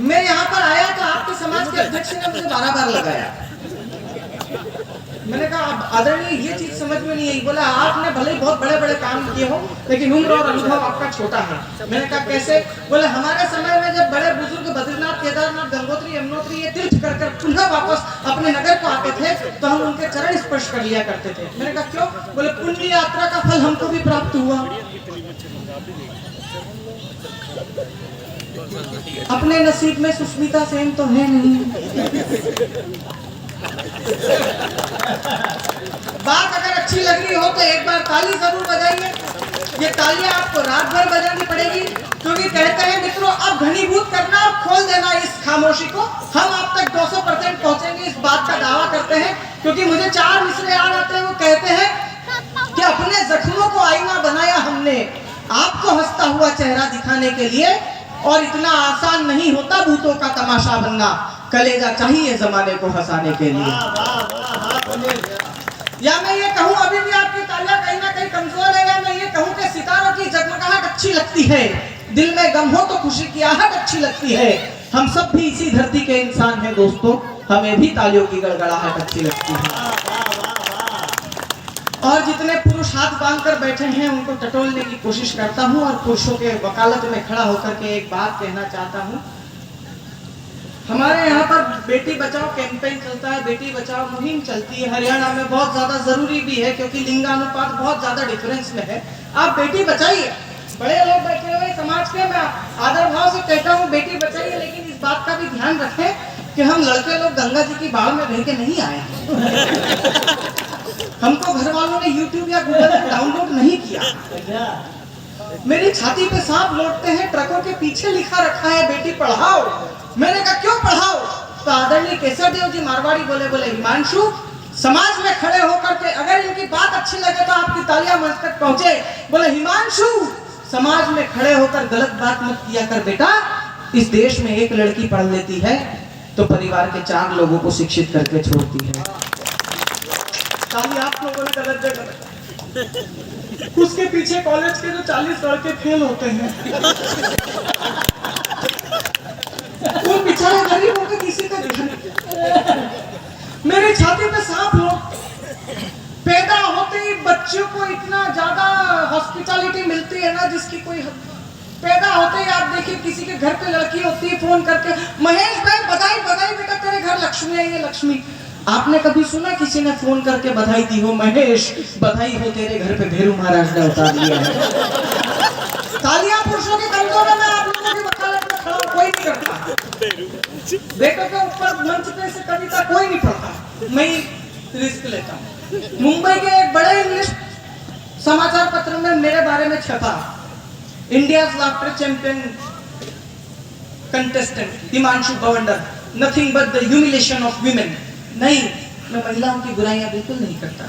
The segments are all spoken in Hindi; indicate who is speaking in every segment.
Speaker 1: मैं यहाँ पर आया तो आपके समाज के अध्यक्ष ने मुझे 12 बार लगाया। मैंने कहा आदरणीय ये चीज समझ में नहीं आई। बोला आपने भले ही बहुत बड़े बड़े काम किए हो लेकिन उम्र और अनुभव आपका छोटा है। मैंने कहा कैसे? बोले हमारे समय में जब बड़े बुजुर्ग बद्रीनाथ, केदारनाथ, गंगोत्री, यमुनोत्री ये तीर्थ कर कर पुनः वापस अपने नगर को आते थे तो हम उनके चरण स्पर्श कर लिया करते थे। मैंने कहा क्यों? बोले पुण्य यात्रा का फल हमको भी प्राप्त हुआ। अपने नसीब में सुष्मिता सेन तो है नहीं। बात अगर अच्छी लग रही हो तो एक बार ताली जरूर बजाइए। ये तालियां आपको रात भर बजानी पड़ेगी क्योंकि कहते हैं मित्रों अब घनीभूत करना और खोल देना इस खामोशी को। हम आप तक 200% पहुंचेंगे इस बात का दावा करते हैं क्योंकि मुझे 4 मिसरे याद आते हैं। वो कहते हैं कि अपने जख्मों को आईना बनाया हमने आपको हंसता हुआ चेहरा दिखाने के लिए, और इतना आसान नहीं होता भूतों का तमाशा बनना, कलेजा चाहिए जमाने को हंसाने के लिए। या मैं ये कहूँ अभी भी आपकी तालियां कहीं ना कहीं कमजोर है, या मैं ये कहूँ कि सितारों की जगमगाहट अच्छी लगती है, दिल में गम हो तो खुशी की आहट अच्छी लगती है। हम सब भी इसी धरती के इंसान हैं दोस्तों, हमें भी तालियों की गड़गड़ाहट अच्छी लगती है। और जितने पुरुष हाथ बांध कर बैठे हैं उनको टटोलने की कोशिश करता हूं और पुरुषों के वकालत में खड़ा होकर के एक बात कहना चाहता हूं। हमारे यहाँ पर बेटी बचाओ कैंपेन चलता है, बेटी बचाओ मुहिम चलती है। हरियाणा में बहुत ज्यादा जरूरी भी है क्योंकि लिंगानुपात बहुत ज्यादा डिफरेंस में है। आप बेटी बचाइए। बड़े लोग बैठे हुए समाज के, मैं आदर भाव से कहता हूँ बेटी बचाइए, लेकिन इस बात का भी ध्यान रखें कि हम लड़के लोग गंगा जी की बाढ़ में बह के नहीं आए। हमको घर वालों ने YouTube या गूगल से डाउनलोड नहीं किया। मेरी छाती पे सांप लौटते हैं, ट्रकों के पीछे लिखा रखा है बेटी पढ़ाओ। मैंने कहा क्यों पढ़ाओ? तो आदरणीय केसरदेव जी मारवाड़ी बोले हिमांशु समाज में खड़े होकर के अगर इनकी बात अच्छी लगे तो आपकी तालियां मंच तक पहुंचे। बोले हिमांशु समाज में खड़े होकर गलत बात मत किया कर बेटा। इस देश में एक लड़की पढ़ लेती है तो परिवार के 4 लोगों को शिक्षित करके छोड़ती है। ताली आप लोगों ने गलत जगह। उसके पीछे कॉलेज के जो 40 लड़के फेल होते हैं वो बेचारे गरीब होकर किसी का ध्यान। मेरी छाती पे सांप लोग। पैदा होते ही बच्चों को इतना ज्यादा हॉस्पिटैलिटी मिलती है ना जिसकी कोई हद। पैदा होते ही आप देखिए किसी के घर पे लड़की होती है, फोन करके महेश भाई बधाई बधाई बेटा तेरे घर लक्ष्मी आई है लक्ष्मी। आपने कभी सुना किसी ने फोन करके बधाई दी हो? महेश बधाई हो तेरे घर पे भेरू महाराज ने उतार लिया है। तालियां पुरुषों के कंधों में, मैं आप लोगों की वकालत में खड़ा हूं, कोई नहीं करता। बेटों के ऊपर मंच पे से कविता कोई नहीं पढ़ता, मैं रिस्क लेता हूं। मुंबई के एक बड़े इंग्लिश समाचार पत्र में मेरे बारे में छपा, India laughter champion contestant Himanshu Bawandar, nothing but the humiliation of women. नहीं, मैं महिलाओं की बुराइयां बिल्कुल नहीं करता।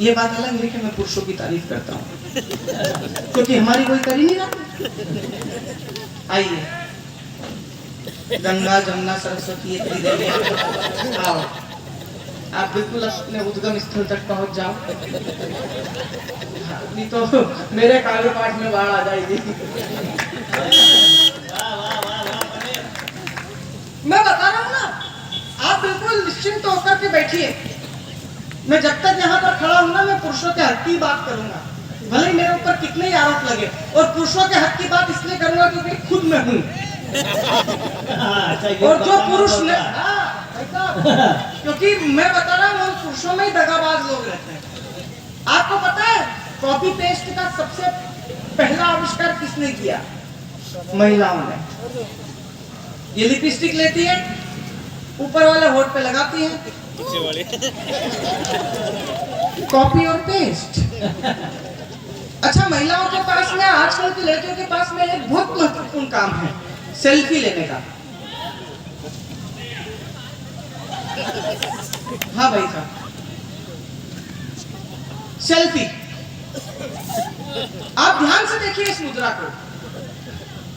Speaker 1: ये बात अलग है कि मैं पुरुषों की तारीफ करता हूँ क्योंकि हमारी कोई कर ही नहीं रहा। आइए गंगा जमुना सरस्वती त्रिदेवी आओ, आप बिल्कुल अपने उद्गम स्थल तक पहुंच जाओ, नहीं तो मेरे काव्य पाठ में बाढ़ आ जाएगी। मैं बता रहा हूँ ना, आप बिल्कुल निश्चिंत होकर के बैठिए। मैं जब तक यहाँ पर खड़ा हूँ ना, मैं पुरुषों के हक की बात करूंगा, भले ही मेरे ऊपर कितने ही आरोप लगे। और पुरुषों के हक की बात इसलिए करूंगा क्योंकि खुद मैं हूँ। और जो पुरुष ने क्योंकि मैं बता रहा हूँ पुरुषों में ही दगाबाज लोग रहते हैं। आपको पता है कॉपी पेस्ट का सबसे पहला आविष्कार किसने किया? महिलाओं ने। ये लिपस्टिक लेती है, ऊपर वाले होठ पे लगाती है, कॉपी और पेस्ट। अच्छा, महिलाओं के पास में, आजकल की लड़कियों के पास में एक बहुत महत्वपूर्ण काम है, सेल्फी लेने का। हाँ भाई साहब, सेल्फी। आप ध्यान से देखिए इस मुद्रा को।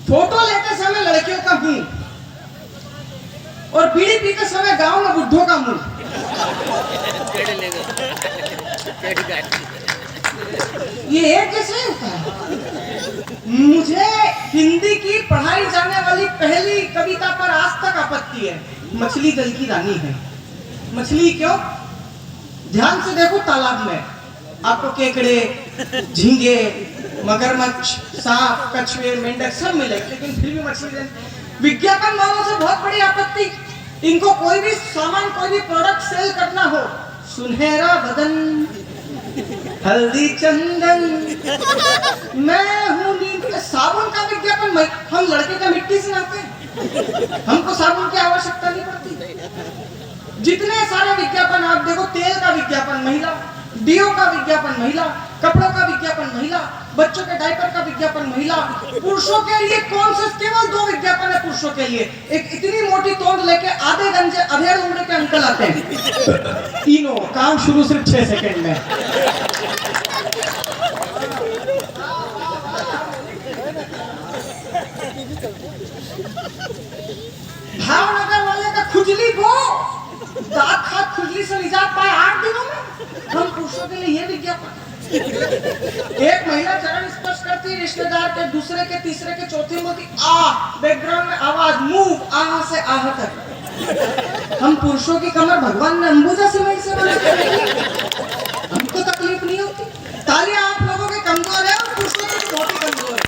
Speaker 1: फोटो लेते समय लड़कियों का मुंह और बीड़ी पीते समय गांव में बुड्ढों का मुंह। ये एक जैसे होता है। मुझे हिंदी की पहली कविता पर आज तक आपत्ति है, मछली जल की रानी है। मछली क्यों? ध्यान से देखो तालाब में आपको केकड़े, झींगे, मगरमच्छ, सांप, कछुए, मेंढक सब मिले, लेकिन फिर भी मछली। विज्ञापन वालों से बहुत बड़ी आपत्ति, इनको कोई भी सामान, कोई भी प्रोडक्ट सेल करना हो, सुनहरा बदन, हल्दी चंदन, मैं हूं नींद। साबुन का विज्ञापन, हम लड़के का मिट्टी से नहाते हैं, हमको साबुन की आवश्यकता नहीं पड़ती। जितने सारे विज्ञापन आप देखो, तेल का विज्ञापन महिला, डीओ का विज्ञापन महिला, कपड़ों का विज्ञापन महिला, बच्चों के डायपर का विज्ञापन महिला। पुरुषों के लिए कौन से? केवल 2 विज्ञापन है पुरुषों के लिए। एक इतनी मोटी तोंद लेके आधे गंजे अधेड़ उम्र के अंकल आते हैं, तीनों काम शुरू सिर्फ 6 सेकंड में। भावनगर वाले का खुजली को दांत हाथ खुजली से निजात पाए 8 दिनों में। हम पुरुषों के लिए ये विज्ञापन। एक महिला चरण स्पर्श करती है रिश्तेदार के, दूसरे के, तीसरे के, चौथे में बैकग्राउंड में आवाज, मूव, आहा से आहा तक। हम पुरुषों की कमर भगवान ने अंबुजा सीमेंट से बनाई, हमको तकलीफ नहीं होती। तालियां आप लोगों के कमजोर है और पुरुषों के बहुत ही कमजोर है।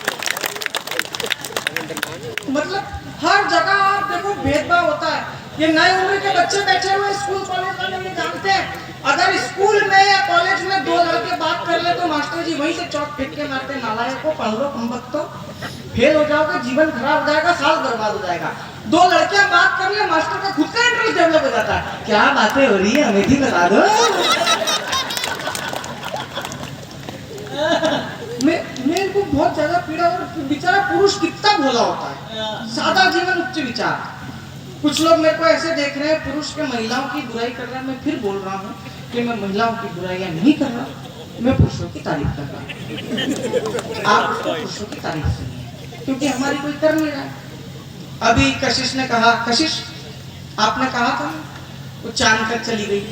Speaker 1: मतलब हर जगह आप देखो भेदभाव होता है। ये नए उम्र के बच्चे बैठे हुए स्कूल कॉलेज वाले ये जानते हैं, अगर स्कूल में या कॉलेज में 2 लड़के बात कर ले तो मास्टर जी वहीं से चौक फेंक के मारते, नालायक को, पढ़ लो, कमबख्तो, फेल हो जाओगे, जीवन खराब हो जाएगा, साल बर्बाद हो जाएगा। 2 लड़कियां बात कर ले, मास्टर का खुद का इंटरेस्ट डेवलप हो जाता है, क्या बातें हो रही है हमें भी बता दो। मेरे को बहुत ज्यादा पीड़ा, और बेचारा पुरुष कितना भोला होता है, सादा जीवन, उच्च विचार। कुछ लोग मेरे को ऐसे देख रहे हैं, पुरुष के महिलाओं की बुराई कर रहे हैं। मैं फिर बोल रहा हूँ कि मैं महिलाओं की बुराइयां नहीं कर रहा, मैं पुरुषों की तारीफ कर रहा हूँ। आप पुरुषों की तारीफ सुनिए, क्योंकि हमारी कोई कर नहीं रहा। अभी कशिश ने कहा, कशिश आपने कहा था वो चांद तक चली गई,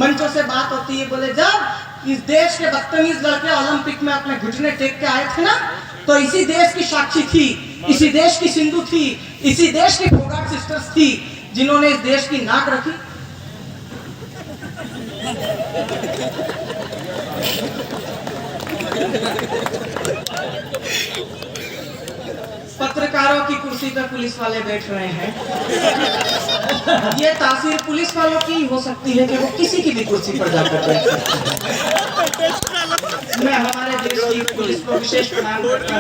Speaker 1: मंचों से बात होती है, बोले जब इस देश के बदतमीज लड़के ओलंपिक में अपने घुटने टेक के आए थे ना, तो इसी देश की साक्षी थी, इसी देश की सिंधु थी, इसी देश की फोगाट सिस्टर्स थी, जिन्होंने इस देश की नाक रखी। पत्रकारों की कुर्सी पर पुलिस वाले बैठ रहे हैं। ये तासीर पुलिस वालों की हो सकती है कि वो किसी की भी कुर्सी पर जाकर बैठ सकते हैं। मैं हमारे देश की पुलिस को विशेष प्रणाम करता हूं।